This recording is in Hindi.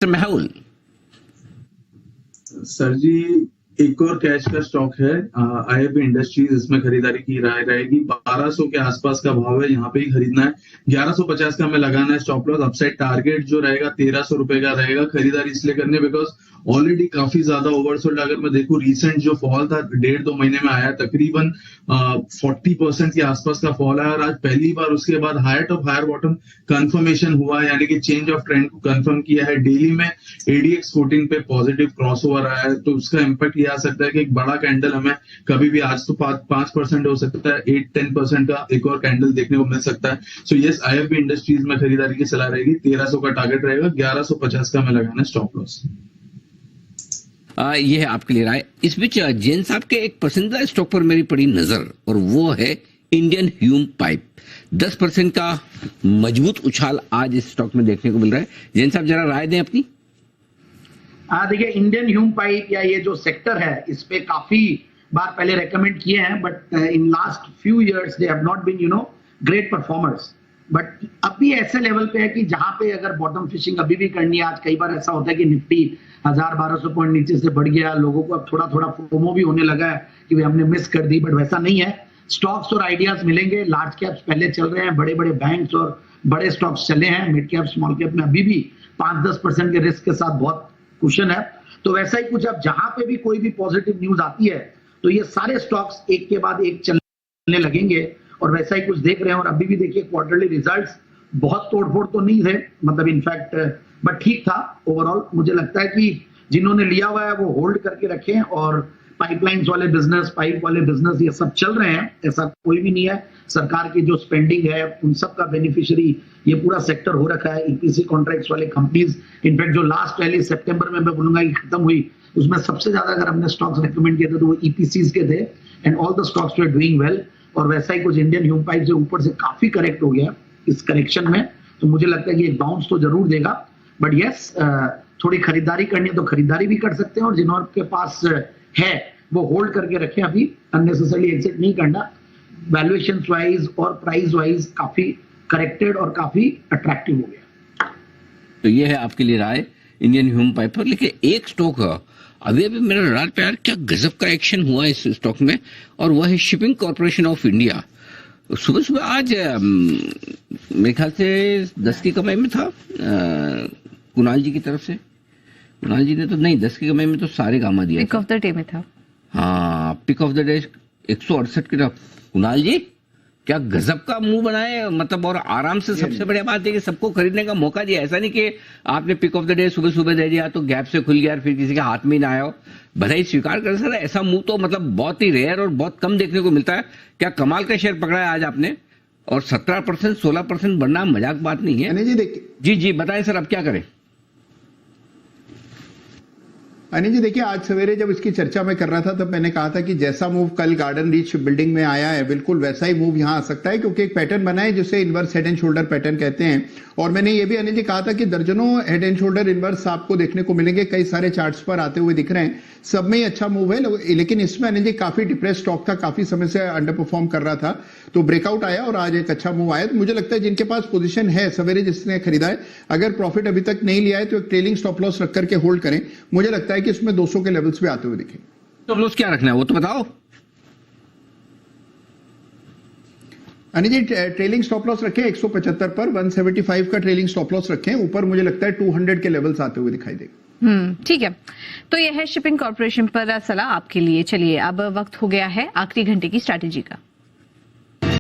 मेहुल। सर जी, एक और कैश का स्टॉक है आईएफबी इंडस्ट्रीज, इसमें खरीदारी की राय रहेगी। 1200 के आसपास का भाव है, यहाँ पे ही खरीदना है। 1150 का हमें लगाना है स्टॉप लॉस। अपसाइड टारगेट जो रहेगा 1300 रुपए का रहेगा। खरीदारी इसलिए करनी है बिकॉज ऑलरेडी काफी ज्यादा ओवरसोल्ड। अगर मैं देखूं रिसेंट जो फॉल था 1.5-2 महीने में आया, तकरीबन 40% के आसपास का फॉल है। और आज पहली बार उसके बाद higher top higher bottom confirmation हुआ है, यानी कि चेंज ऑफ ट्रेंड को कंफर्म किया है। डेली में एडीएक्स 14 पे पॉजिटिव क्रॉसओवर आया है, तो उसका इंपैक्ट ये आ सकता है कि एक बड़ा कैंडल हमें कभी भी, आज तो 5% हो सकता है, 8-10% का एक और कैंडल देखने को मिल सकता है। सो यस, आईएफबी इंडस्ट्रीज में खरीदारी की सलाह रहेगी। 1300 का टारगेट रहेगा, 1150 का हमें लगाना है स्टॉप लॉस। ये है आपके लिए राय। इस बीच जैन साहब के एक पसंदीदा स्टॉक पर मेरी पड़ी नजर, और वो है इंडियन ह्यूम पाइप। 10% का मजबूत उछाल आज इस स्टॉक में देखने को मिल रहा है। जैन साहब जरा राय दें अपनी। देखिए, इंडियन ह्यूम पाइप या ये जो सेक्टर है, इस पे काफी बार पहले रेकमेंड किए हैं, but in last few years they have not been great performers. But अब भी ऐसे लेवल पे है कि जहां पे अगर बॉटम फिशिंग अभी भी करनी है, आज कई बार ऐसा होता है कि निफ्टी 1000-1200 पॉइंट नीचे से बढ़ गया, लोगों को अब थोड़ा थोड़ा फोमो भी होने लगा है कि भाई हमने मिस कर दी, बट वैसा नहीं है। स्टॉक्स और आइडियाज मिलेंगे। लार्ज कैप्स पहले चल रहे हैं, बड़े बड़े बैंक्स और बड़े स्टॉक्स चले हैं। मिड कैप स्मॉल कैप में अभी भी 5-10% के रिस्क के साथ बहुत कुशन है। तो वैसा ही कुछ, अब जहां पे भी कोई भी पॉजिटिव न्यूज आती है तो ये सारे स्टॉक्स एक के बाद एक चलने लगेंगे, और वैसा ही कुछ देख रहे हैं। और अभी भी देखिए, क्वार्टरली रिजल्ट्स बहुत तोड़फोड़ तो नहीं थे, मतलब इनफैक्ट, बट ठीक था ओवरऑल। मुझे लगता है कि जिन्होंने लिया हुआ है वो होल्ड करके रखें, और पाइपलाइंस वाले बिजनेस, पाइप वाले बिजनेस, ये सब चल रहे हैं, ऐसा कोई भी नहीं है। सरकार की जो स्पेंडिंग है उन सब का बेनिफिशियरी ये पूरा सेक्टर हो रखा है। ईपीसी कॉन्ट्रैक्ट्स वाले कंपनीज, इनफैक्ट जो लास्ट रैली सितंबर में मैं बोलूंगा कि खत्म हुई, उसमें सबसे ज्यादा अगर हमने स्टॉक्स रिकमेंड किए थे तो वो ईपीसीज के थे, and all the stocks were doing well. और वैसा ही कुछ इंडियन ह्यूम पाइप जो ऊपर से काफी करेक्ट हो गया इस करेक्शन में, तो मुझे लगता है कि एक बाउंस तो जरूर देगा। बट यस, थोड़ी खरीदारी करनी है तो खरीदारी भी कर सकते हैं, और जिनके पास है वो होल्ड करके रखें। अभी अननेसेसरली एग्जिट नहीं करना। वैल्यूएशन वाइज और प्राइस वाइज काफी करेक्टेड और काफी अट्रैक्टिव हो गया। तो ये है आपके लिए राय इंडियन ह्यूम पाइप पर। लेकिन एक स्टॉक अभी मेरा रात पे यार क्या गजब का एक्शन हुआ इस स्टॉक में, और वह है शिपिंग कॉर्पोरेशन ऑफ इंडिया। सुबह सुबह आज मेरे ख्याल से 10 की कमाई में था कुणाल जी की तरफ से। कुणाल जी ने तो नहीं, 10 की कमाई में तो सारे काम दिया, पिक ऑफ द डे में था। हाँ, पिक ऑफ द डे 168 की तरफ। कुणाल जी क्या गजब का मुंह बनाए, मतलब, और आराम से। सबसे बढ़िया बात है कि सबको खरीदने का मौका दिया। ऐसा नहीं कि आपने पिक ऑफ द डे सुबह सुबह दे दिया तो गैप से खुल गया, फिर किसी के हाथ में ही ना आया हो। बधाई स्वीकार कर सर, ऐसा मुंह तो मतलब बहुत ही रेयर और बहुत कम देखने को मिलता है। क्या कमाल का शेयर पकड़ा है आज आपने, और 17% 16% बढ़ना मजाक बात नहीं है। जी देखिए, जी बताएं सर, अब क्या करें। अनिल जी देखिए, आज सवेरे जब इसकी चर्चा मैं कर रहा था तब मैंने कहा था कि जैसा मूव कल गार्डन रीच बिल्डिंग में आया है, बिल्कुल वैसा ही मूव यहां आ सकता है, क्योंकि एक पैटर्न बना है जिसे inverse head and shoulder pattern कहते हैं। और मैंने ये भी अनिल जी कहा था कि दर्जनों हेड एंड शोल्डर इनवर्स आपको देखने को मिलेंगे, कई सारे चार्ट्स पर आते हुए दिख रहे हैं। सब में ही अच्छा मूव है, लेकिन इसमें अनिल जी काफी डिप्रेस स्टॉक था, काफी समय से अंडर परफॉर्म कर रहा था, तो ब्रेकआउट आया और आज एक अच्छा मूव आया। तो मुझे लगता है जिनके पास पोजीशन है, सवेरे जिसने खरीदा है, अगर प्रॉफिट अभी तक नहीं लिया है तो एक ट्रेलिंग स्टॉप लॉस रख करके होल्ड करें। मुझे लगता है कि इसमें 200 के लेवल्स पे आते हुए दिखे। स्टॉप लॉस क्या रखना है वो तो बताओ। Anil ji trailing stop loss रखें 175 पर, 175 का ट्रेलिंग स्टॉप लॉस रखें। ऊपर मुझे लगता है 200 के लेवल्स आते हुए दिखाई देगा। ठीक है। तो यह है शिपिंग कॉर्पोरेशन पर सलाह आपके लिए। चलिए, अब वक्त हो गया है आखिरी घंटे की स्ट्रैटेजी का।